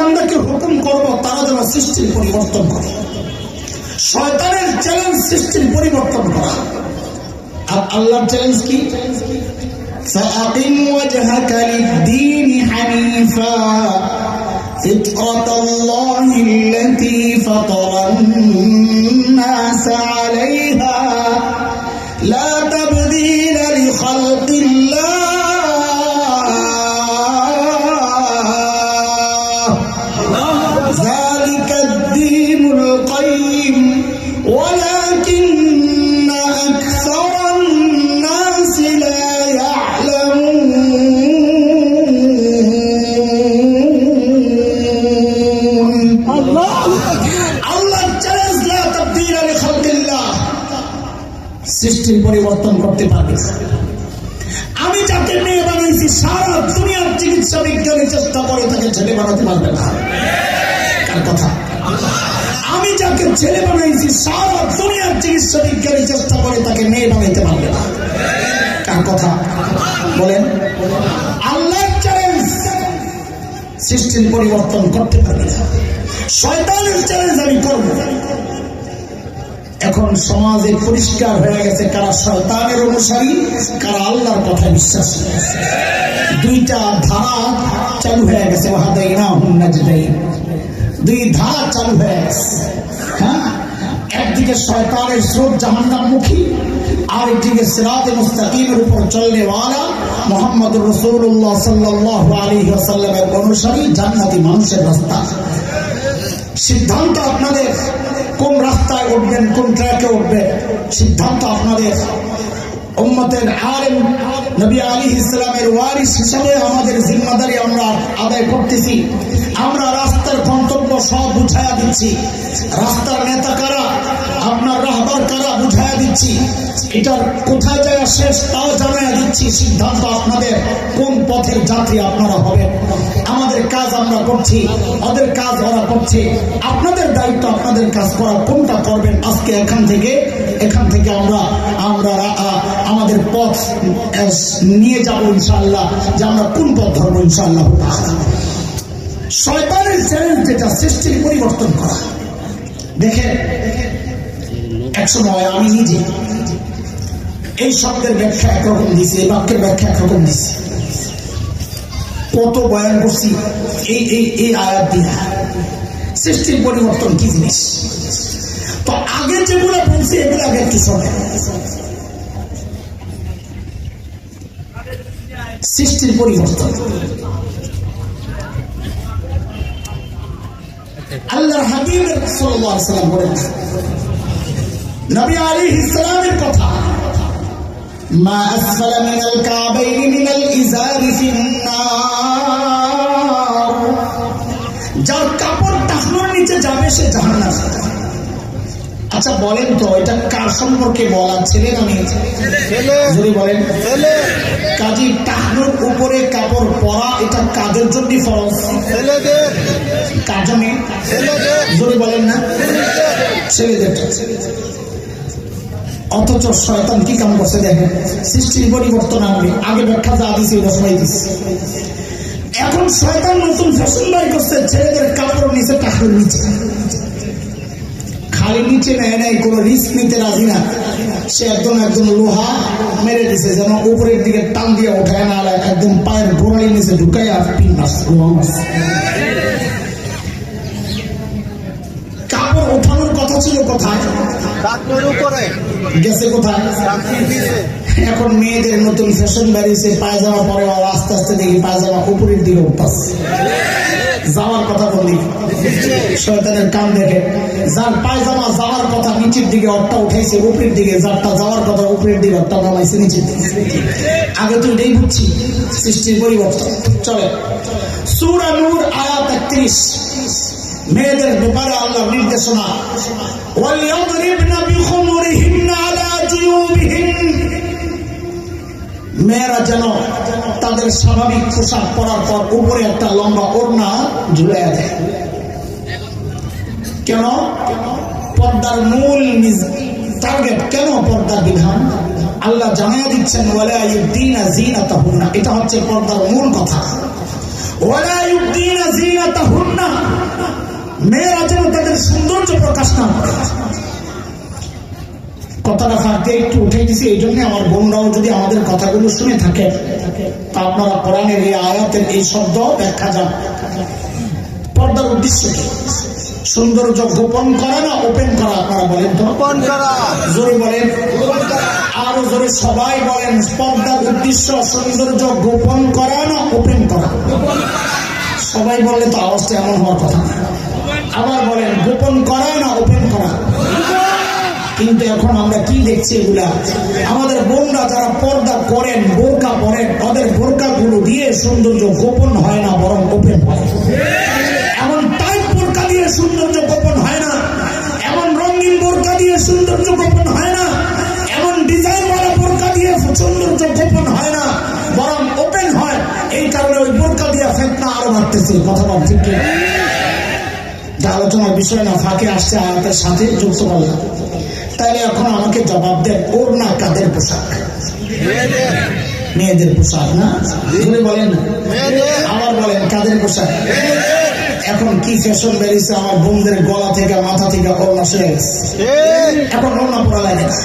বান্দাকে হুকুম করব তারা যেন সৃষ্টির পরিবর্তন করে। শয়তানের চ্যালেঞ্জ সৃষ্টির পরিবর্তন করা, আর আল্লাহর চ্যালেঞ্জ কি? فأقم وجهك للدين حنيفا فطرة الله التي فطر الناس عليها لا تبديل لخلق الله ذلك الدين القيم ولكن أكثر الناس لا يعلمون الله চ্যালেঞ্জ لا تبديل لخلق الله সৃষ্টির পরিবর্তন করতে পারবে। আমি যাকে মেয়ে বানাইছি সারা দুনিয়ার চিকিৎসা বিজ্ঞানী চেষ্টা করে তাকে ছেলে বানাতে পারবে না। কার কথা? আমি যাকে ছেলে বানাইছি সারা দুনিয়ার চিকিৎসা বিজ্ঞানী চেষ্টা করে তাকে মেয়ে বানাইতে পারবে না। কার কথা বলেন? আল্লাহর চ্যালেঞ্জ সৃষ্টির পরিবর্তন করতে পারবে না। শয়তানের চ্যালেঞ্জ আমি করব। এখন সমাজে পরিষ্কার হয়ে গেছে কারা শয়তানের অনুসারী, কারা আল্লাহর কথায় বিশ্বাসী। দুইটা ধারা চালু হয়ে গেছে, দুই ধারা চালু হয়ে গেছে। হ্যাঁ, একদিকে শয়তানের স্রোত জাহান্নামমুখী, আর একদিকে সিরাতে মুস্তাকিমের উপর চলনেওয়ালা মুহাম্মদুর রাসূলুল্লাহ সাল্লাল্লাহু আলাইহি ওয়াসাল্লামের অনুসারী জান্নাতি মানুষের রাস্তা। সিদ্ধান্ত আপনাদের, কোন রাস্তায় উঠবেন, কোন ট্র্যাকে উঠবেন, সিদ্ধান্ত আপনাদের। উম্মতের আলেম নবী আলাইহিস সালামের ওয়ারিস হিসাবে আমাদের জিম্মাদারি আমরা আদায় করতেছি। আমরা রাস্তার গন্তব্য সব বুঝাইয়া দিচ্ছি, রাস্তার নেতা কারা, আপনার রাহবার কারা বুঝাইয়া দিচ্ছি, এটার কোথায় যায় শেষ তাও জানাইয়া দিচ্ছি। সিদ্ধান্ত আপনাদের, কোন পথের যাত্রী আপনারা হবেন। আমাদের কাজ আমরা করছি, ওদের কাজ ওরা করছে। আপনাদের দায়িত্ব আপনাদের কাজ করা, কোনটা করবেন। আজকে এখান থেকে আমরা আমাদের পথ নিয়ে যাবো ইনশাআল্লাহ, যে আমরা কোন পথ ধরবো ইনশাআল্লাহ। শয়তানের চ্যালেঞ্জ যেটা সৃষ্টির পরিবর্তন করা। দেখেন, একসময় আমি নিজে এই শব্দের ব্যাখ্যা একরকম দিছি, এই বাক্যের ব্যাখ্যা একরকম দিছি, কত বয়ান করছি এই আয়াত দিয়া সৃষ্টির পরিবর্তন কি জিনিস। তো আগে যেগুলো বলছি এগুলো আগে একটু শোনে। সৃষ্টির পরিবর্তন আল্লাহর হাবিব সাল্লাল্লাহু আলাইহি ওয়াসাল্লাম বলেন, নবী আলাইহিস সালামের কথা, মা আসফালা মিনাল কাবাইনি মিনাল ইজারি ফিন্নার, যার কাপড় টাকনোর নিচে যাবে সে জাহান্নামে। আচ্ছা বলেন তো, এটা কার সম্পর্কে বলা, ছেলে না মেয়ে? যদি বলেন কাজী টাকনোর উপরে কাপড় পরা এটা কাদের জন্য ফরজ? কার জন্য? যদি বলেন না, ছেলেদের। অথচ শয়তান কি কাম করছে দেখেন, সৃষ্টির পরিবর্তন আনবে। আগে ব্যাখ্যা যা দিছি ওটা শোনাই দিছি। এখন শয়তান নতুন ফ্যাশন বাই করছে, ছেলেদের কাপড় নিচে টাকনোর নিচে। খালি নিচে নেয় নাই, কোন রিস্ক নিতে রাজি না। সে একদম লোহা মেরে দিছে, যেন উপরের দিকে টান দিয়ে উঠায় না, একদম পায়ের গোড়ালির নিচে ঢুকাইয়া পিন মারছে। কাপড় ওঠানোর কথা ছিল কোথায়? গেছে কোথায়? এখন মেয়েদের নতুন ফ্যাশন বেরিয়েছে, পায়জামা পরে আস্তে আস্তে দেখি পায়জামা উপরের দিকে উঠতেছে। যাওয়ার কথা বলি, শয়তানের কাম দেখে। যার পায়জামা যাওয়ার কথা নিচের দিকে অট্টা উঠাইছে উপরের দিকে, যারটা যাওয়ার কথা উপরের দিকে অট্টা নামাইছে নিচের দিকে। আগে তো এটাই বুঝছি, সৃষ্টির পরিবর্তন। চলে সূরা নূর আয়াত 31, মেয়েদের ব্যাপারে আল্লাহর নির্দেশনা, ওয়ালিয়াদরিবনা বিখুমুরিহিন্না আলা জুয়ুবিহিন, মেয়েরা যেন তাদের স্বাভাবিক পোশাক পরার পর উপরে একটা লম্বা ওড়না ঝুলাইয়া দেয়। কেন? পর্দার মূল টার্গেট, কেন পর্দার বিধান আল্লাহ জানাইয়া দিচ্ছেন, ওয়ালা ইউবদিনা যিনাতাহুন্না, এটা হচ্ছে পর্দার মূল কথা। ওয়ালা ইউবদিনা যিনাতাহুন্না, কথাটা ফাঁকতে একটু উঠে দিছি, এই জন্য আমার বোনরাও যদি আমাদের কথাগুলো শুনে থাকে তা আপনারা কোরআনের এই আয়াতের এই শব্দ ব্যাখ্যা যান। পর্দার উদ্দেশ্য কি? সৌন্দর্য গোপন করা না ওপেন করা? আপনারা বলেন তো। গোপন করা। জোরে বলেন, আরো জোরে সবাই বলেন। পর্দার উদ্দেশ্য সৌন্দর্য গোপন করা না ওপেন করা? সবাই বললে তো আওয়াজটা এমন হওয়ার কথা না। আবার বলেন, গোপন করা না ওপেন করা? কিন্তু এখন আমরা কি দেখছি, এগুলা আমাদের বোনরা যারা পর্দা করেন, বোরকা পরেন, তাদের বোরকা গুলো দিয়ে সৌন্দর্য গোপন হয় না, বরং ওপেন হয়। এমন টাইট বোরকা দিয়ে সৌন্দর্য গোপন হয় না, এমন রঙিন বোরকা দিয়ে সৌন্দর্য গোপন হয় না, এমন ডিজাইন ওয়ালা বোরকা দিয়ে সৌন্দর্য গোপন হয় না, বরং ওপেন হয়। এই কারণে ওই বোরকা দিয়ে ফিতনা আরো বাড়তেছে। কথাটা ঠিক কি? আলোচনার বিষয় না, ফাঁকে আসছে আয়াতের সাথে যুক্ত করলাম। তাহলে এখন আমাকে জবাব দেন, ওড়না কাদের পোশাক? মেয়েদের পোশাক না? বলেন না, আবার বলেন কাদের পোশাক? এখন কি ফ্যাশন বেরিয়েছে, আমার বোনদের গলা থেকে মাথা থেকে ওড়না সরে গেছে। এখন ওড়না পরা লাগে না,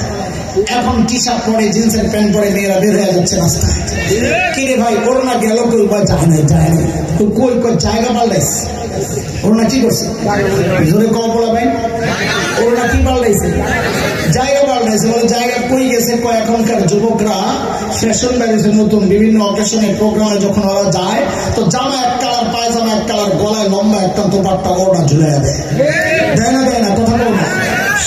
এখন টি শার্ট পরে জিন্সের প্যান্ট পরে মেয়েরা বের হয়ে যাচ্ছে রাস্তায়। কিরে ভাই, ওড়না গেল কই? যায় নাই, যায় নাই। তো কই কই জায়গা পাল্টাইছে? ওড়না কি করছে? জোরে কম বলাবেন, ওড়না কি পাল্টাইছে? জায়গা পাল্টাইছে। বলে জায়গা কই গেছে? এখনকার যুবকরা ফ্যাশন বেরিয়েছে নতুন, বিভিন্ন অকেশনে প্রোগ্রামে যখন ওরা যায় তো জামা এক কালার, পায়জামা এক কালার, গলায় লম্বা একটা দোপাট্টা ওড়না ঝুলে দেয়। দেয় না? দেয় না? কথা বল না।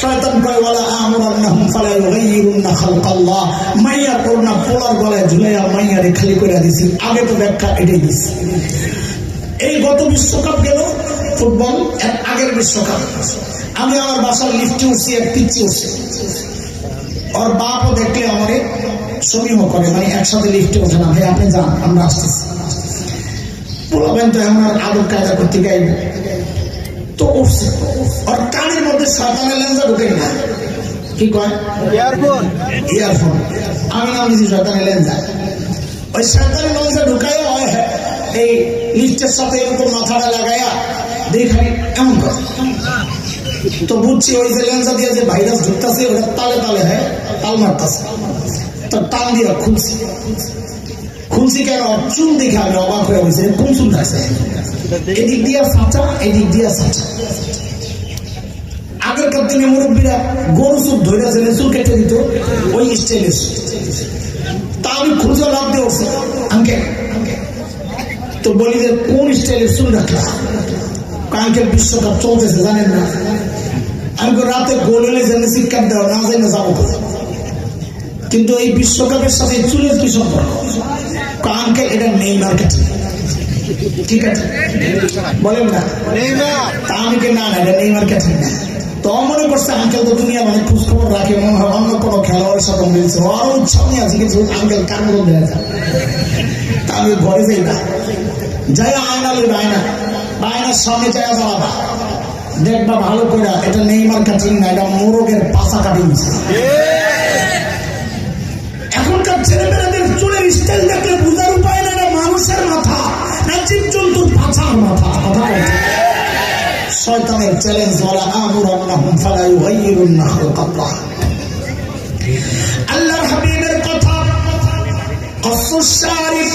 শয়তান কয় ওয়ালা আমরান্নাহুম ফালা ইউগাইয়িরুন্না খালকাল্লাহ। মাইয়া ওড়না পোলার গলায় ঝুলাইয়া মাইয়ারে খালি করে দিছি। আগে তো ব্যাখ্যা এটাই দিছি। এই গত বিশ্বকাপ গেল ফুটবল, এর আগের বিশ্বকাপ আমি আমার বাসার লিফটে উঠছি, এক পিচ্ছি উঠছে। ওর বাপও দেখলে আমারে সমীহ করে, মানে একসাথে লিফটে ওঠে না, ভাই আপনি যান, আমরা আসতেছি। বলবেন তো এমন আদর কায়দা করতে গাইব তো উঠছে। ওর কানের মধ্যে শয়তানের লেন্সা ঢুকে না, কি কয়? ইয়ারফোন। ইয়ারফোন। আমি নাম দিয়েছি শয়তানের লেন্সা। ওই শয়তানের লেন্সা ঢুকাইয়া হয় এই লিফটের সাথে এরকম মাথাটা লাগাইয়া দেখাই এমন করে। তো বুঝছি ওই যে লেন্সা দিয়ে যে ভাইরাস ঢুকতেছে ওটা তালে তালে হয়, তাল মারতেছে। তো টান দিয়ে খুলছি কেন? চুল দেখে আমি অবাক হয়ে বলছি, কোন চুল থাকছে? এদিক দিয়ে ফাঁচা, এদিক দিয়ে ফাঁচা। আগেরকার দিনে মুরব্বীরা গরু চুল ধরে জেলে চুল কেটে দিত, ওই স্টাইলে। তা আমি খুঁজে লাভ দিয়ে উঠছি, আঙ্কেল। তো বলি যে কোন স্টাইলের চুল রাখলা? আঙ্কেল বিশ্বকাপ চলতেছে জানেন না? আমি রাতে গোল হলে জেনে শিক্ষা দেওয়া না জেনে যাবো, কিন্তু এই বিশ্বকাপের সাথে চুলের কি সম্পর্ক? আঙ্কেল এটা নেই মার্কেটিং। ঠিক আছে বলেন না? তা আমি না, এটা নেই মার্কেটিং না। তো মনে করছে আঙ্কেল তো দুনিয়া মানে খোঁজ খবর রাখে, মনে হয় অন্য কোনো খেলোয়াড়ের সাথে মিলছে, আরো উৎসাহ নিয়ে আছে কিছু আঙ্কেল কার মতো দেখা যায়। তা আমি ঘরে যাই না, যাই আয়না লইবা, আয়নার সামনে জায়গা জ্বালাবা, দেখবা ভালো করে এটা নেইমার কাটিং না, এটা মোরগের পাশা কাটিং। এখনকার ছেলেমেয়েদের চুলের স্টাইল দেখলে বুঝার উপায় না, এটা মানুষের মাথা না জীবজন্তুর পাছার মাথা। কথা বলছে শয়তানের চ্যালেঞ্জ, ওয়ালা আমরান্নাহুম ফালা ইউগাইয়িরুন্না খালকাল্লাহ। আল্লাহর হাবিবের কথা, কসসুশ শারিফ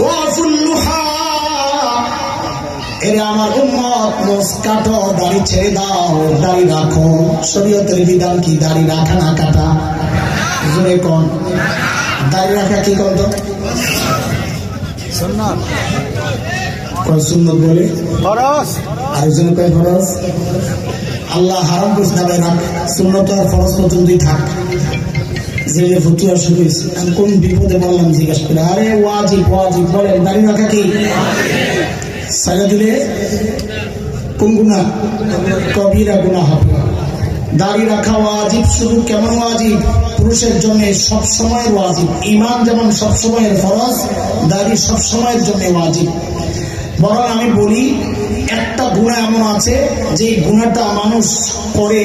ওয়াফুল লুহা। এরে আমার উম্মত, মোস কাটো, দাড়ি ছেড়ে দাও, দাড়ি রাখো। শরীয়তের বিধান কি? দাড়ি রাখা না কাটা? জোরে কোন? দাড়ি রাখা কি কোন? তো সুন্নাত। কয় সুন্নাত বলে? ফরজ। আরেকজন কয় ফরজ। আল্লাহ হারাম করছে না ভাই, রাখ। সুন্নাত আর ফরজ পর্যন্তই থাক। যে ফতুয়া শুরু হয়েছে, আমি কোন বিপদে বললাম জিজ্ঞাসা করে, আরে ওয়াজিব। ওয়াজিব বলেন, দাড়ি রাখা কি? সাজা দিলে কোন গুনাহ? কবিরা গুনাহ হবে। দাড়ি রাখা ওয়াজিব। শুধু কেমন ওয়াজিব? পুরুষের জন্য সব সময়ের ওয়াজিব। ঈমান যেমন সব সময়ের ফরজ, দাড়ি সব সময়ের জন্য ওয়াজিব। বরং আমি বলি, একটা গুনাহ এমন আছে যে গুনাহটা মানুষ করে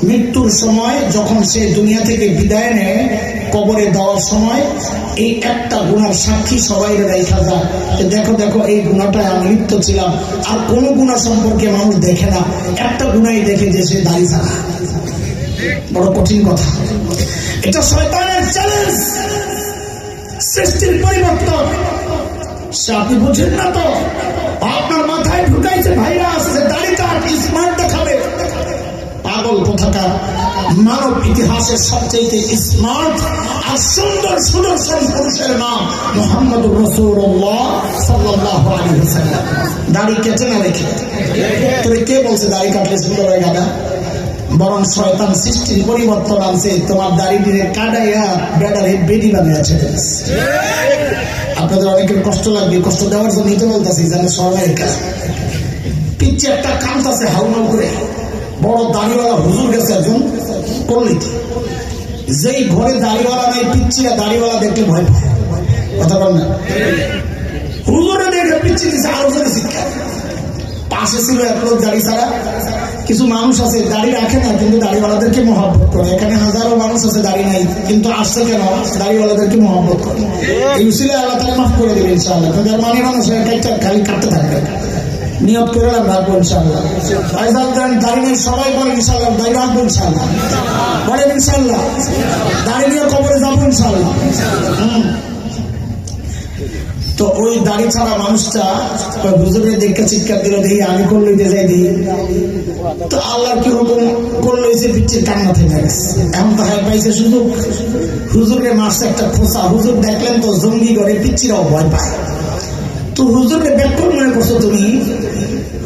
মৃত্যুর সময়, যখন সে দুনিয়া থেকে বিদায় নেয়, কবরে দেওয়ার সময় এই একটা গুনার সাক্ষী সবাই রেখা যায়। দেখো দেখো এই গুনাহটায় আমি লিপ্ত ছিলাম। আর কোন গুনাহ সম্পর্কে মানুষ দেখে না, একটা গুনাহই দেখে যে সে দাড়ি ছাড়া। বড় কঠিন কথা। এটা শয়তানের চ্যালেঞ্জ, সৃষ্টির পরিবর্তন। সে আপনি বুঝেন না তো, আপনার মাথায় ঢুকাইছে ভাইরাস, দাড়ি কাট, স্মার্ট দেখাবে। পাগল কোথাকার। মানব ইতিহাসের সবচেয়ে স্মার্ট আর সুন্দর সুদর্শন পুরুষের নাম মুহাম্মদুর রাসূলুল্লাহ সাল্লাল্লাহু আলাইহি ওয়াসাল্লাম। দাড়ি কেটে না রেখে। তোরে কে বলছে দাড়ি কাটলে সুন্দর হয়ে গাদা? বরং শয়তান সৃষ্টির পরিবর্তন আনছে, তোমার দাড়ি দিয়ে কাটাইয়া বেড়ারে বেডি বানিয়েছে। আপনাদের অনেকের কষ্ট লাগবে, কষ্ট দেওয়ার জন্য নিতে বলতেছি, জানেন সবাই পিচ্ছে একটা কামতাছে হাউমাউ করে। বড় দাড়িওয়ালা হুজুর গেছে একজন পল্লী, যেই ঘরে দাড়িওয়ালা নাই, পিচ্ছিরা দাড়িওয়ালা দেখলে ভয় পায়। কথা বল না, হুজুরে দেখে পিচ্ছি দিচ্ছে আরো জোরে শিক্ষা। পাশে ছিল এক লোক দাড়ি ছাড়া। কিছু মানুষ আছে দাড়ি রাখে না কিন্তু দাড়িওয়ালাদেরকে মহব্বত করে। এখানে হাজারো মানুষ আছে দাড়ি নাই কিন্তু আসছে কেন? দাড়িওয়ালাদেরকে মহব্বত করে। এই উসিলে আল্লাহ তাআলা মাফ করে দেবে ইনশাআল্লাহ। তাদের মানে মানুষ খালি কাটতে থাকবে, নিয়ত করে রাখবো ইনশাআল্লাহ। দাড়ি নেই সবাই বলে ইনশাআল্লাহ, দাড়ি রাখবো ইনশাআল্লাহ, বলেন ইনশাআল্লাহ। দাড়ি নিয়ে কবরে যাবো ইনশাআল্লাহ। তো ওই দাড়ি ছাড়া মানুষটা হুজুরের দেখে চিৎকার দিল, দেখি আমি করলে যাই দিই। তো আল্লাহর কি হুকুম করলো, যে পিচ্ছির কান্না থেকে গেছে। এখন তো হাই পাইছে সুযোগ, হুজুরের মাসে একটা খোঁচা। হুজুর দেখলেন তো জঙ্গি করে, পিচ্ছিরাও ভয় পায়। তো হুজুরকে ব্যাকল মনে করছো তুমি?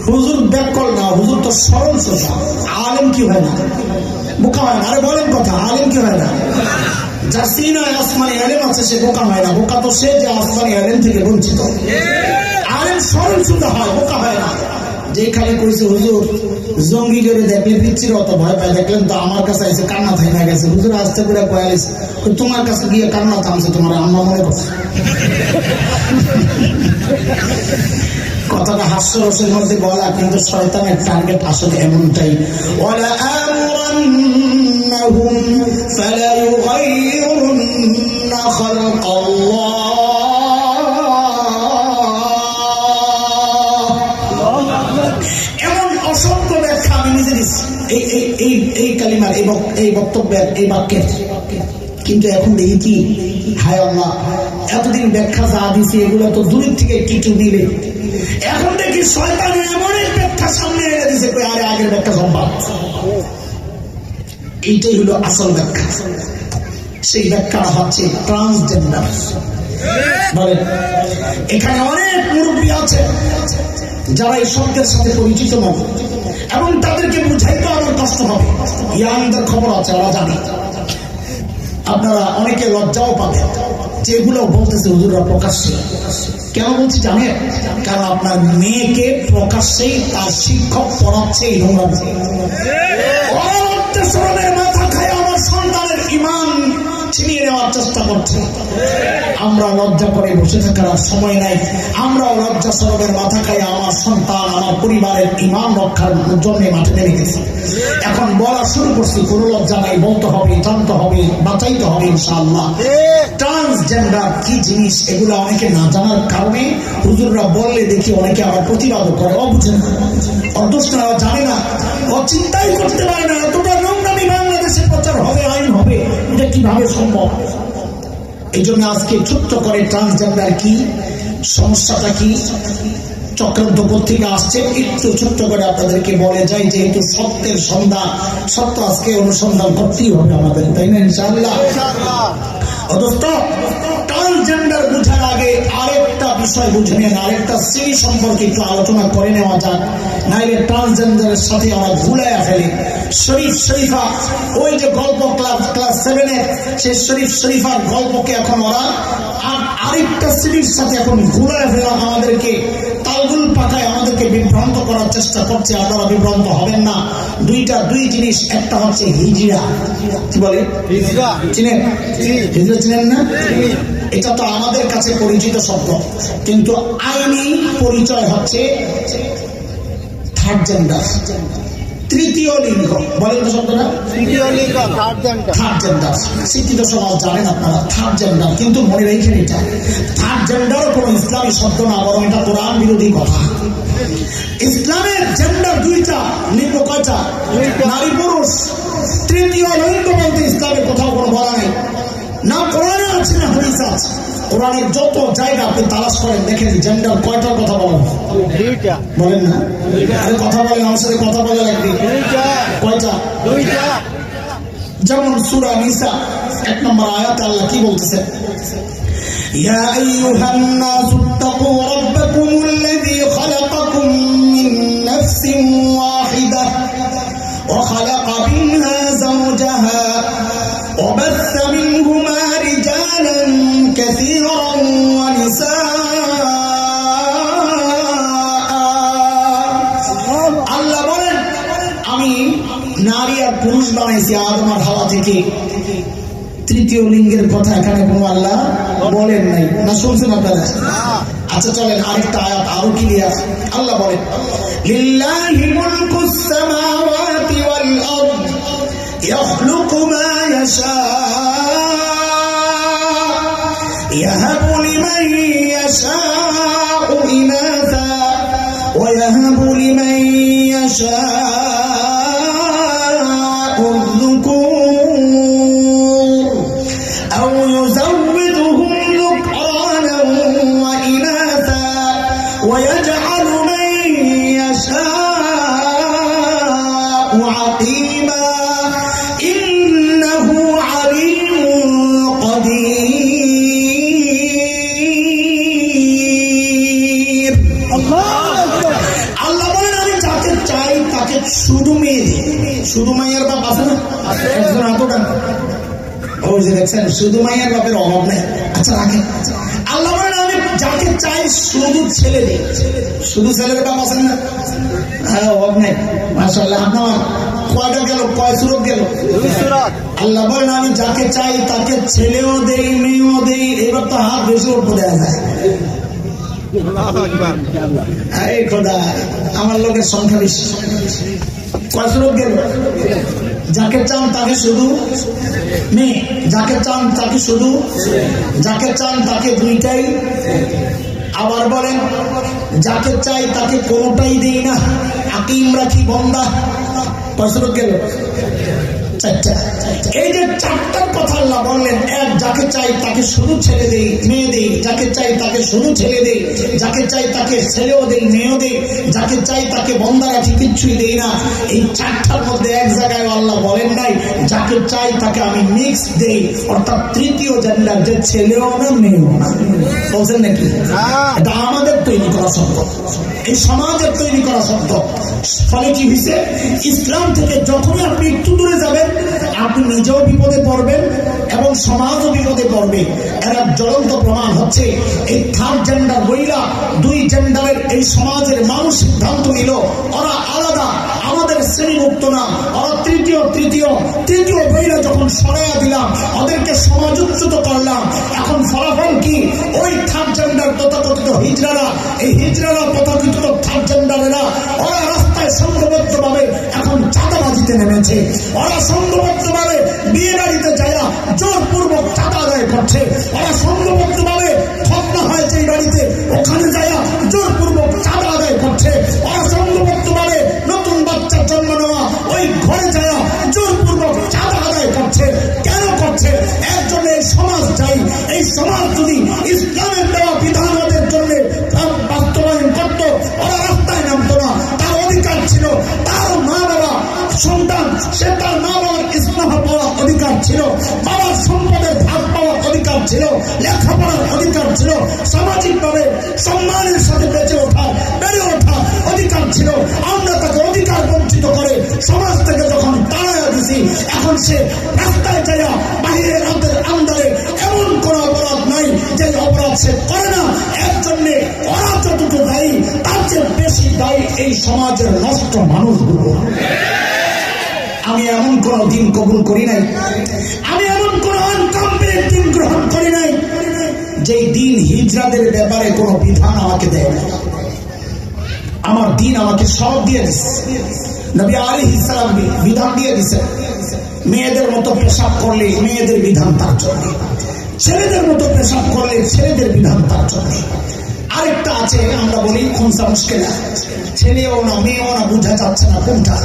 হুজুর ব্যাকল না, হুজুর তো সরল সোজা। আলেম কি হয় না? বোকা হয় না? আরে বলেন কথা, আলেম কি হয় না? যার সিনায় আসমানি আলেম আছে সে বোকা হয় না। বোকা তো সে যে আসমানি আলেম থেকে বঞ্চিত। আলেম সরল সোজা হয়, বোকা হয় না। যে খালি কইছে হুজুর জঙ্গি করে দেখলে পিচ্ছির অত ভয় পায়, দেখলেন তো আমার কাছে এসে কান্না থাইমা গেছে। হুজুর আসতে করে কয়ালিস, তোমার কাছে গিয়ে কান্না থামছে, তোমার আম্মা মনে করছে। কথাটা হাস্যরসের মধ্যে বলা, কিন্তু শয়তানের টার্গেট আসলে এমনটাই। ওয়ালা আমরান্নাহুম ফালা ইউগাইয়িরুন্না খালকাল্লাহ। এমন অসংখ্য ব্যাখ্যা আমি নিজে দিচ্ছি এই কালিমার, এই বক্তব্যের, এই বাক্যের। কিন্তু এখন দেখি কি, হায় আল্লাহ, এতদিন ব্যাখ্যা যা দিছি এগুলো তো দূরের থেকে কিছু মিলে। এখন দেখি শয়তান এমন এক ব্যাখ্যা সামনে এনে দিছে, আরে আগের ব্যাখ্যা সম্ভব। এইটাই হলো আসল ব্যাখ্যা। সেই ব্যাখ্যাটা হচ্ছে ট্রান্সজেন্ডার। বলে এখানে অনেক মুরব্বী আছে যারা এই শব্দের সাথে পরিচিত নয়, এবং তাদেরকে বুঝাইতে আমার কষ্ট হবে। ইয়াংদের খবর আছে, ওরা জানে। আপনারা অনেকে লজ্জাও পাবেন যেগুলো বলতেছে হুজুররা প্রকাশ্যে। কেন বলছি জানেন? কারণ আপনার মেয়েকে প্রকাশ্যেই তার শিক্ষক পড়াচ্ছে এই নোংরা। মাথা খায় আমার সন্তানের ঈমান ছিনিয়ে নেওয়ার চেষ্টা করছে। আমরা লজ্জা করে বসে থাকার আর সময় নাই। আমরাও লজ্জা সরবের মাথা খাই আমার সন্তান, আমার পরিবারের ঈমান রক্ষার জন্য মাঠে নেমে গেছে। এখন বলা শুরু করছি, কোনো লজ্জা নাই, বলতে হবে, জানতে হবে, বাঁচাইতে হবে ইনশাআল্লাহ। ট্রান্সজেন্ডার কি জিনিস এগুলো অনেকে না জানার কারণে হুজুররা বললে দেখি অনেকে আবার প্রতিবাদও করে। অবুঝে না, অদোষটা জানে না, অচিন্তাই করতে পারে না। এতটা নোংরামি বাংলাদেশে প্রচার হবে, আইন হবে, এটা কিভাবে সম্ভব? এই জন্য আজকে ছোট্ট করে ট্রান্সজেন্ডার কি, সমস্যাটা কি, চক্রান্ত থেকে আসছে, একটু ছোট্ট করে আপনাদেরকে বলে যাই। যেহেতু সত্যের সন্ধান, সত্য আজকে অনুসন্ধান করতেই হবে আমাদের, তাই না ইনশাআল্লাহ? অথচ ট্রান্সজেন্ডার বুঝার আগে আরেকটা বিষয় বুঝে নেন, আরেকটা শ্রেণী সম্পর্কে একটু আলোচনা করে নেওয়া যাক, নাইলে ট্রান্সজেন্ডারের সাথে আমরা ভুলাইয়া ফেলি। শরীফ শরীফা, ওই যে গল্প ক্লাস 7-এর, সেই শরীফ শরীফার গল্পকে এখন ওরা আরেকটা শ্রেণীর সাথে এখন ভুলাইয়া ফেলা, আমাদেরকে তালগুল পাকায় আমাদেরকে বিভ্রান্ত করার চেষ্টা করছে। আপনারা বিভ্রান্ত হবেন না। দুই জিনিস, একটা হচ্ছে হিজরা। কি বলে হিজরা? চিনেন? হিজরা চিনেন না? এটা তো আমাদের কাছে পরিচিত শব্দ, কিন্তু আইনি পরিচয় হচ্ছে থার্ড জেন্ডার, তৃতীয় লিঙ্গ। বলেন তো শব্দটা? তৃতীয় লিঙ্গ, থার্ড জেন্ডার। শিক্ষিত সমাজ জানেন আপনারা থার্ড জেন্ডার, কিন্তু মনে রেখেন এটা থার্ড জেন্ডারও কোনো ইসলামী শব্দ না, বরং এটা কোরআন বিরোধী কথা। ইসলামের জেন্ডার দুইটা, লিঙ্গ কয়টা? নারী পুরুষ। তৃতীয় লিঙ্গ বলতে ইসলামে কোথাও কোনো বলা নেই, না কোরআনে আছে না হাদিসে আছে। কোরআনের যত জায়গা আপনি তালাশ করেন দেখেন জেন্ডার কয়টার কথা বলেন? বলেন না, আরে কথা বলেন, আমার সাথে কথা বলে লাগবে। কয়টা? যেমন সূরা নিসা 1 নম্বর আয়াতে আল্লাহ কি বলতেছে? ইয়া আইয়ুহান নাসু তাকু রাব্বাকুমুল্লাযী খালাকাকুম মিন নাফসিন ওয়াহিদাহ ওয়া খালাকা মিনহা যাওজাহা ওয়া বাথা মিনহুমা রিজালান কাসীরান ওয়া নিসাআ। আল্লাহ বলেন আমি নারী আর পুরুষ বানাইছি আদম আর হাওয়া থেকে। তৃতীয় লিঙ্গের কথা এখানে কোনো আল্লাহ বলেন নাই, না শুনছেন আপনারা? আচ্ছা চলেন আরেকটা আয়াত আরো ক্লিয়ার। আল্লাহ বলেন লিল্লাহি মুলকুস সামাওয়াতি ওয়াল আরদ ইয়াখলুকু মা ইয়াশা ইয়াহাবু লিমান ইয়াশাউ ইনাসা ওয়া ইয়াহাবু লিমান ইয়াশাউ الذكور أو يزودهم ذكرانا وإناثا ويجعل من يشاء عقيما إنه عليم قدير। আল্লাহ বলেন আমি যাকে চাই তাকে শুধু মেয়ে দিই। শুধু মায়ের বাপ আছে না? একজন এতটা ওই যে দেখছেন শুধু মায়ের বাপের অভাব নেই। আচ্ছা রাখেন, আল্লাহ বলেন আমি যাকে চাই শুধু ছেলে দিই। শুধু ছেলের বাপ আছেন না? হ্যাঁ অভাব নেই মাশাআল্লাহ। আপনার কয়টা গেল, কয় সুরত গেল? আল্লাহ বলেন আমি যাকে চাই তাকে ছেলেও দেই মেয়েও দেই। এবার তো হাত বেশি উঠতে দেওয়া যায়। খোদা আমার লোকের সংখ্যা বেশি। কয় সুরত গেল? যাকে চান তাকে শুধু মেয়ে, যাকে চান তাকে শুধু, যাকে চান তাকে দুইটাই। আবার বলেন যাকে চাই তাকে কোনোটাই দেই না, আকিম রাখি বন্দা। কয় সুরত গেল? চারটা। এই যে চারটার কথা আল্লাহ বললেন, এক যাকে চাই তাকে শুধু ছেলে দেই মেয়ে দেই, যাকে চাই তাকে শুধু ছেলে দেই, যাকে চাই তাকে ছেলেও দেই মেয়েও দেই, যাকে চাই তাকে বন্দা রাখি কিচ্ছুই দেই না। এই চারটার মধ্যে এক জায়গায় আল্লাহ বলেন নাই যাকে চাই তাকে আমি মিক্স দেই, অর্থাৎ তৃতীয় জেন্ডার, যে ছেলেও না মেয়েও না। বলছেন নাকি? এটা আমাদের তৈরি করা শব্দ, এই সমাজের তৈরি করা শব্দ। ফলে কি হয়েছে, ইসলাম থেকে যখনই আপনি একটু দূরে যাবেন আপনি নিজেও বিপদে পড়বেন এবং সমাজও বিপদে পড়বে। এর জ্বলন্ত প্রমাণ হচ্ছে এই থার্ড জেন্ডার মহিলা, দুই জেন্ডারের এই সমাজের মানুষ সিদ্ধান্ত নিল ওরা আলাদা, আমাদের শ্রেণীভুক্ত না, ওরা তৃতীয় মহিলা যখন সরাইয়া দিলাম, ওদেরকে সমাজোচ্যুত করলাম। এখন ফলাফল কি? ওই থার্ড জেন্ডার তথাকথিত হিজড়ারা, এই হিজড়ারা তথাকথিত থার্ড জেন্ডারেরা ওরা রাস্তায় সংঘবদ্ধ ভাবে এখন চাঁদাবাজিতে নেমেছে। ওরা সংঘবদ্ধ ভাবে বিয়ে বাড়িতে যাইয়া জোরপূর্বক চাঁদা আদায় করছে। ওরা সংঘবদ্ধ ভাবে খতনা হয়েছে এই বাড়িতে, ওখানে যাইয়া জোরপূর্বক চাঁদা আদায় করছে। ওরা সংঘবদ্ধ ভাবে নতুন বাচ্চার জন্ম নেওয়া ওই ঘরে যাইয়া জোরপূর্বক চাঁদা আদায় করছে। কেন করছে? এর জন্য এই সমাজ চাই। এই সমাজ যদি ইসলামের দেওয়া বিধান ওদের জন্য বাস্তবায়ন করত, ওরা রাস্তায় নামতো না। তার অধিকার ছিল, তার মা বাবা সন্তান, সে তার মা বাবার স্নেহ পাওয়ার অধিকার ছিল, বাবার সম্পদের ভাগ পাওয়ার অধিকার ছিল, লেখাপড়ার অধিকার ছিল, সামাজিক ভাবে সম্মানের সাথে বেঁচে ওঠার বেড়ে ওঠার অধিকার ছিল। আমরা তাকে অধিকার বঞ্চিত করে সমাজ থেকে যখন তাড়াইয়া দিছি, এখন সে রাস্তায় যাইয়া বাহিরের রাতের আন্দারে এমন কোন অপরাধ নাই যে অপরাধ সে করে না। এর জন্যে ওরা যতটুকু দায়ী তার চেয়ে বেশি দায়ী এই সমাজের নষ্ট মানুষগুলো। আমি এমন কোন দিন কবুল করি নাই, আমি এমন কোন আনকমপ্লিট দিন গ্রহণ করি নাই যে দিন হিজড়াদের ব্যাপারে কোন বিধান আমাকে দেয় না। আমার দিন আমাকে সব দিয়ে দিচ্ছে। নবী আলাইহিস সালাম বিধান দিয়ে দিচ্ছে, মেয়েদের মতো পেশাব করলে মেয়েদের বিধান তার জন্য, ছেলেদের মতো পেশাব করলে ছেলেদের বিধান তার জন্য। আরেকটা আছে আমরা বলি খুনসা মুশকিলা, ছেলেও না মেয়েও না, বোঝা যাচ্ছে না কোনটা,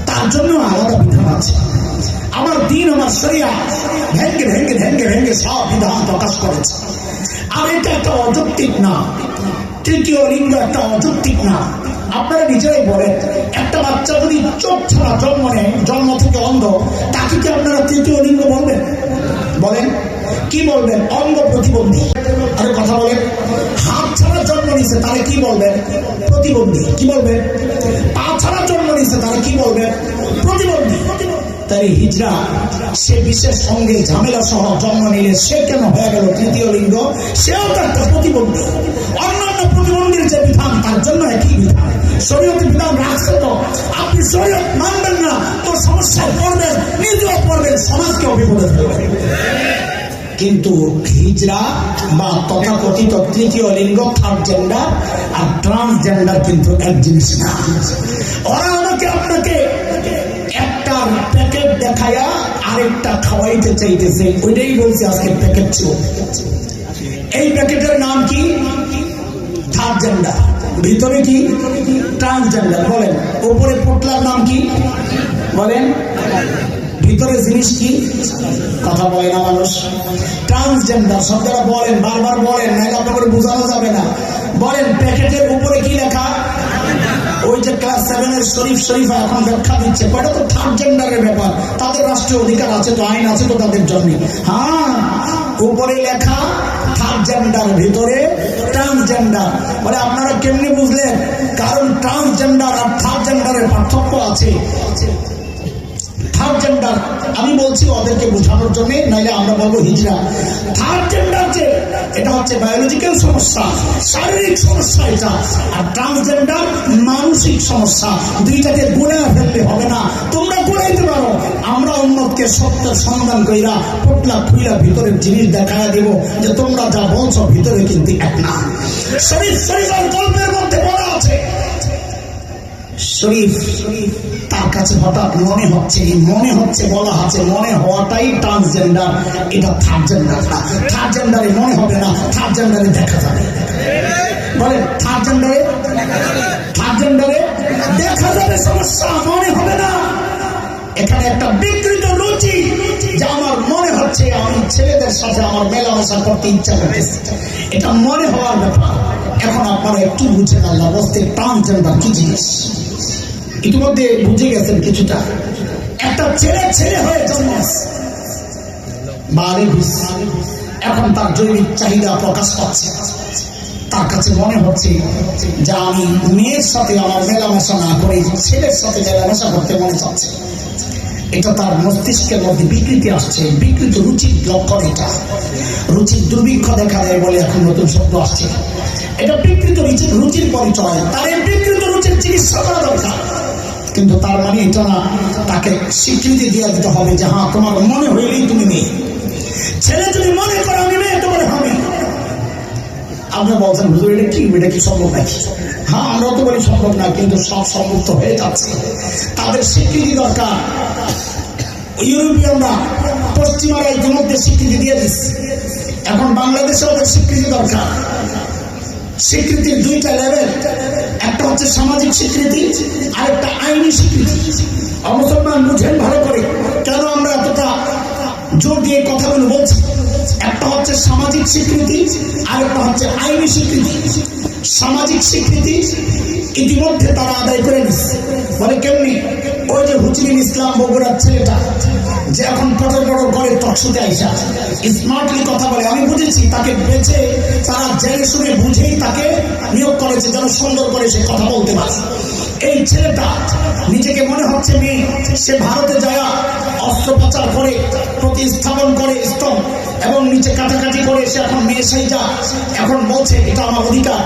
তার জন্য আলাদা বিধান আছে। আমার দিন আমার শরিয়া ভেঙ্গে ভেঙ্গে ভেঙ্গে ভেঙ্গে সব বিধান প্রকাশ করেছে। আর এটা একটা অযৌক্তিক না, তৃতীয় লিঙ্গ একটা অযৌক্তিক না। আপনারা নিজেরাই বলেন, একটা বাচ্চা যদি চোখ ছাড়া জন্ম নেয়, জন্ম থেকে অন্ধ, তাকে কি আপনারা তৃতীয় লিঙ্গ বলবেন? বলেন কি বলবেন? অঙ্গ প্রতিবন্ধী। আরে কথা বলেন। হাত ছাড়া জন্ম নিছে তাহলে কি বলবেন? প্রতিবন্ধী। কি বলবেন? পা ছাড়া জন্ম নিছে তাহলে কি বলবেন? প্রতিবন্ধী। তাই হিজড়া সে বিশেষ সঙ্গে ঝামেলা সহ জন্ম নিলে সে কেন হয়ে গেল তৃতীয় লিঙ্গ? সেও তো একটা প্রতিবন্ধী। অন্যান্য প্রতিবন্ধীর যে বিধান তার জন্য একই বিধান। শরীয়তের বিধান রাখছে তো, আপনি শরীয়ত মানবেন না তো সমস্যায় পড়বেন, নিজেও পড়বেন, সমাজকেও বিপদে ফেলবেন। কিন্তু হিজড়া বা তথাকথিত তৃতীয় লিঙ্গ, থার্ড জেন্ডার আর ট্রান্সজেন্ডার কিন্তু এক জিনিস না। ওরা আমাকে আপনাকে একটা প্যাকেট দেখায়া আরেকটা খাওয়াইতে চাইতেছে, ওইটাই বলছে আজকে প্যাকেট চোর। এই প্যাকেটের নাম কি? থার্ড জেন্ডার, ভিতরে কি? ট্রান্সজেন্ডার। বলেন উপরে পোটলার নাম কি? বলেন ভিতরে জিনিস কি? কথা বলে না মানুষ। ট্রান্সজেন্ডার শব্দটা বলেন, বারবার বলেন, নাহলে আপনাকে বোঝানো যাবে না। বলেন প্যাকেটের উপরে কি লেখা? ওই যে ক্লাস 7 এর শরীফা এখন ব্যাখ্যা দিচ্ছে, ওটা তো থার্ড জেন্ডারের ব্যাপার, তাদের রাষ্ট্রীয় অধিকার আছে তো, আইন আছে তো তাদের জন্য। হ্যাঁ, উপরে লেখা থার্ড জেন্ডার, ভিতরে ট্রান্সজেন্ডার। বলে আপনারা কেমনি বুঝলেন? কারণ ট্রান্সজেন্ডার আর থার্ড জেন্ডারের পার্থক্য আছে। থার্ড জেন্ডার আমি বলছি ওদেরকে বোঝানোর জন্য, নাইলে আমরা বলবো হিজড়া। থার্ড জেন্ডার যে এটা হচ্ছে বায়োলজিক্যাল সমস্যা, শারীরিক সমস্যা এটা। আর ট্রান্সজেন্ডার মানসিক সমস্যা। দুইটাকে গুণে ফেললে হবে না। তোমরা গুণাইতে পারো, আমরা উন্নতকে সত্যের সন্ধান কইরা পোটলা খুইলা ভিতরের জিনিস দেখায় দিব যে তোমরা যা বলছো ভিতরে কিন্তু এক না। শরীফের গল্পের মধ্যে বলা আছে, শরীফ তার কাছে হঠাৎ মনে হচ্ছে বলা আছে, মনে হওয়াটাই ট্রান্সজেন্ডার, এটা থার্ড জেন্ডার না। থার্ড জেন্ডারে মনে হবে না, থার্ড জেন্ডারে দেখা যাবে। বলে থার্ড জেন্ডারে দেখা যাবে, সমস্যা মনে হবে না। এখানে একটা বিকৃত রুচি, যে আমার মনে হচ্ছে আমি ছেলেদের সাথে আমার মেলামেশা করতে ইচ্ছা করতেছে, এটা মনে হওয়ার ব্যাপার। এখন আপনারা একটু বুঝেন আল্লাহ বলতে ট্রান্সজেন্ডার কি জিনিস। ইতিমধ্যে বুঝে গেছেন কিছুটা। একটা ছেলে হয়ে জন্মেছে, এখন তার জৈবিক চাহিদা প্রকাশ পাচ্ছে। তার কাছে মনে হচ্ছে যে আমি মেয়ের সাথে আমার মেলামেশা না করে ছেলের সাথে মেলামেশা করতে মনে চাচ্ছে। এটা তার মস্তিষ্কের মধ্যে বিকৃতি আসছে, বিকৃত রুচির লক্ষণ। এটা রুচির দুর্ভিক্ষ দেখা দেয় বলে এখন নতুন শব্দ আসছে। এটা বিকৃত রুচির পরিচয়। তার এই বিকৃত রুচির চিকিৎসা করা দরকার। কিন্তু তার মানে এটা না, তাকে স্বীকৃতি দিয়ে দিতে হবে যে হ্যাঁ তোমার মনে হইলেই তুমি মেয়ে। ছেলে যদি মনে করো আমি মেয়ে, তোমার হবে। আপনি বলছেন হুজুর এটা কি সম্ভব নাকি? হ্যাঁ, আমরা তো বলি সম্ভব না, কিন্তু সব সম্ভব তো হয়ে যাচ্ছে। তাদের স্বীকৃতি দরকার। ইউরোপিয়ানরা, পশ্চিমারা ইতিমধ্যে স্বীকৃতি দিয়ে দিচ্ছে, এখন বাংলাদেশে ওদের স্বীকৃতি দরকার। স্বীকৃতির দুইটা লেভেল, একটা হচ্ছে সামাজিক স্বীকৃতি আর একটা আইনি স্বীকৃতি। মুসলমান বুঝেন ভালো করে কেন আমরা এতটা জোর দিয়ে কথাগুলো বলছি। একটা হচ্ছে সামাজিক স্বীকৃতি আর একটা হচ্ছে আইনি স্বীকৃতি। সামাজিক স্বীকৃতি ইতিমধ্যে তারা আদায় করে নিচ্ছে। বলে কেমনি? ওই যে হুজুরুল ইসলাম বগুড়ার ছেলেটা যে এখন পটর করে টকশোতে আইসা স্মার্টলি কথা বলে, আমি বুঝেছি তাকে বেঁচে তারা জেনে শুনে বুঝেই তাকে নিয়োগ করেছে যেন সুন্দর করে সে কথা বলতে পারে। এই ছেলেটা নিজেকে মনে হচ্ছে মেয়ে, সে ভারতে যায় অস্ত্রোপচার করে প্রতিস্থাপন করে স্তন এবং নিচে কাটাকাটি করে সে এখন মেয়ে সেই যা এখন বলছে এটা আমার অধিকার,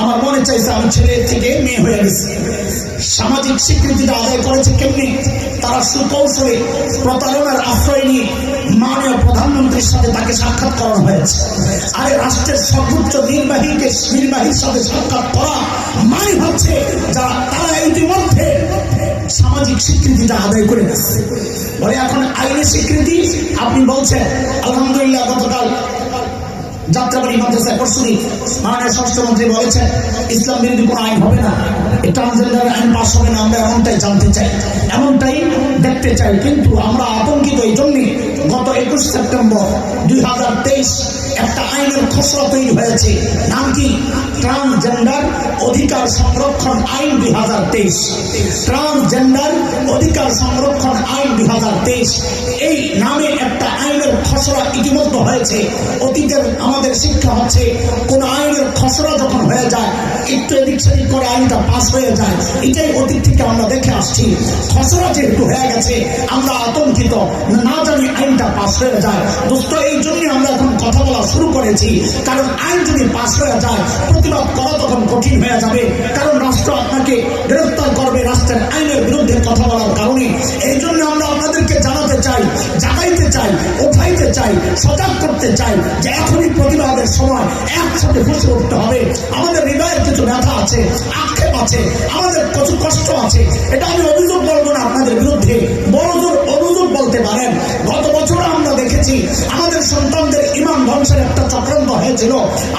আমার মনে চাইছে আমি ছেলের থেকে মেয়ে হয়ে গেছি। সামাজিক স্বীকৃতিটা আদায় করেছে কেমনি? তারা সুকৌশলে প্রতারণার আশ্রয় নিয়ে মাননীয় প্রধানমন্ত্রীর সাথে তাকে সাক্ষাৎ করানো হয়েছে। আরে রাষ্ট্রের সর্বোচ্চ নির্বাহীর সাথে সাক্ষাৎ করা মানে হচ্ছে যারা তারা ইতিমধ্যে সামাজিক স্বীকৃতিটা আদায় করে গেছে। বলে এখন আইনি স্বীকৃতি আপনি বলছেন আলহামদুলিল্লাহ গতকাল যাত্রাবাড়ি মাদ্রাসায় পরশুদি মাননীয় স্বরাষ্ট্রমন্ত্রী বলেছেন ইসলাম বিরোধী কোনো আইন হবে না, ট্রান্সজেন্ডার আইন পাস হবে না। আমরা এমনটাই জানতে চাই, এমনটাই দেখতে চাই। কিন্তু আমরা আতঙ্কিত এই জন্যই গত 21 সেপ্টেম্বর 2023 একটা আইনের খসড়া তৈরি হয়েছে, নাম কি? ট্রান্সজেন্ডার অধিকার সংরক্ষণ আইন 2023। ট্রান্সজেন্ডার অধিকার সংরক্ষণ আইন 2023 এই নামে একটা আইনের খসড়া ইতিমধ্যে হয়েছে। অতীতের আমাদের শিক্ষা হচ্ছে কোন আইনের খসড়া যখন হয়ে যায় একটু এদিক সেদিক করে আইনটা পাস হয়ে যায়, এটাই অতীত থেকে আমরা দেখে আসছি। খসড়া যেহেতু হয়ে গেছে আমরা আতঙ্কিত, না জানি আইনটা পাস হয়ে যায়। দোস্ত, এই জন্য আমরা এখন কথা বলা শুরু করেছি, কারণ আইন যদি পাস হয়ে যায় প্রতিবাদ করা তখন কঠিন হয়ে যাবে, কারণ রাষ্ট্র আপনাকে গ্রেফতার করবে রাষ্ট্রের আইনের বিরুদ্ধে কথা বলার কারণে। এই জন্য আমরা আপনাদেরকে জানাতে চাই, জাগাইতে চাই, উঠাইতে চাই, সজাগ করতে চাই যে এখনই প্রতিবাদের সময় একসাথে বসে উঠতে হবে। আমাদের হৃদয়ের কিছু ব্যথা আছে, আক্ষেপ আছে, আমাদের কিছু কষ্ট আছে। এটা আমি অভিযোগ বলবো না আপনাদের বিরুদ্ধে, বড় জোর অভিযোগ বলতে পারেন। গত বছর আমরা দেখেছি আমাদের সন্তানদের ইমান ধ্বংসের একটা চক্রান্ত হয়েছিল।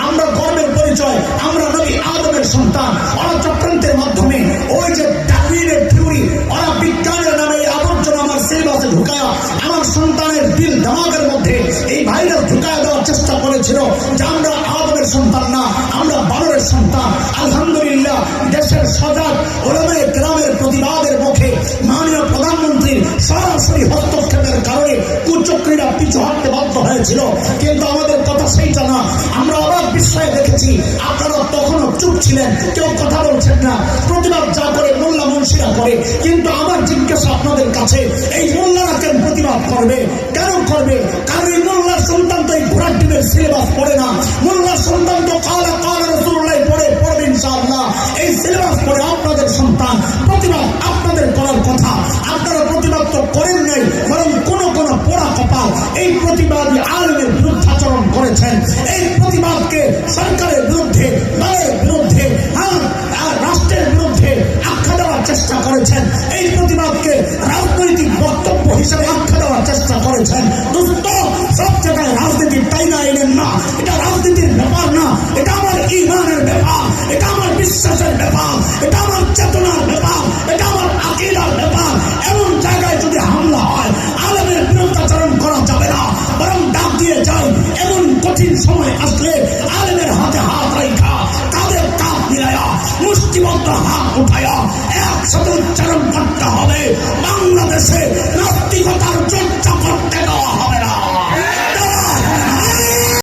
আমরা গর্বের পরিচয়, আমরা নবী আদমের সন্তান। ওরা চক্রান্তের মাধ্যমে ওই যে ডারউইনের থিওরি, ওরা বিজ্ঞানের নামে আবর্জনা আমার সিলেবাসে ঢুকায়া আমার সন্তানের দিল দামাগের মধ্যে এই ভাইরাস ঢুকায় দেওয়ার চেষ্টা করেছিল যে আমরা আদমের সন্তান না, আমরা বানরের সন্তান। আলহামদুলিল্লাহ দেশের সজাগ ওলামায়ে কেরামের প্রতিবাদের মুখে মাননীয় প্রধানমন্ত্রীর সরাসরি হস্তক্ষেপের কারণে কুচক্রীরা পিছু হাঁটতে বাধ্য হয়েছিল। কিন্তু আমাদের কথা সেইটা না। আমরা আবার বিস্ময়ে দেখেছি আপনারা তখনও চুপ ছিলেন, কেউ কথা বলছেন না। প্রতিবাদ যা করে মোল্লা মুন্সিরা করে, কিন্তু আমার জিজ্ঞাসা আপনাদের কাছে, এই মোল্লারা কেন প্রতিবাদ করবে? কেন করবে? কারণ এই মোল্লার সন্তান তো এই ঘোড়ার ডিমের সিলেবাস পড়ে না। মোল্লার সন্তান তো কালা কালা রাসূলুল্লাহ পড়বে ইনশাআল্লাহ। এই সিলেবাস পড়ে আপনাদের সন্তান। প্রতিবাদ আপনাদের করার কথা, আপনারা প্রতিবাদ তো করেন নাই, বরং কোন কোন পোড়া কপাল এই প্রতিবাদী আলেমের বিরুদ্ধে আচরণ করেছেন। এই প্রতিবাদকে সরকারের বিরুদ্ধে, দলের বিরুদ্ধে, রাষ্ট্রের বিরুদ্ধে আখ্যা দেওয়ার চেষ্টা করেছেন। এই প্রতিবাদকে রাজনৈতিক বক্তব্য হিসেবে আখ্যা দেওয়ার চেষ্টা করেছেন। দোস্ত, সব জায়গায় রাজনীতির টাইনা এলেন না। এটা রাজনীতির ব্যাপার না, এটা আমার ঈমানের ব্যাপার, এটা আমার বিশ্বাসের ব্যাপার, এটা আমার চেতনার ব্যাপার, এটা আমার আকীদার ব্যাপার। এমন জায়গায় যদি হামলা হয় আলেমের বিরুদ্ধে আচরণ করা যাবে না, বরং ডাক দিয়ে যাই এমন কঠিন সময় আসলে আলেমের হাতে হাত রাখা, কাঁধে কাঁধ মিলাইয়া, মুষ্টিবদ্ধ হাত উঠাইয়া একসাথে উচ্চারণ করতে হবে, বাংলাদেশে নাস্তিকতার চর্চা করা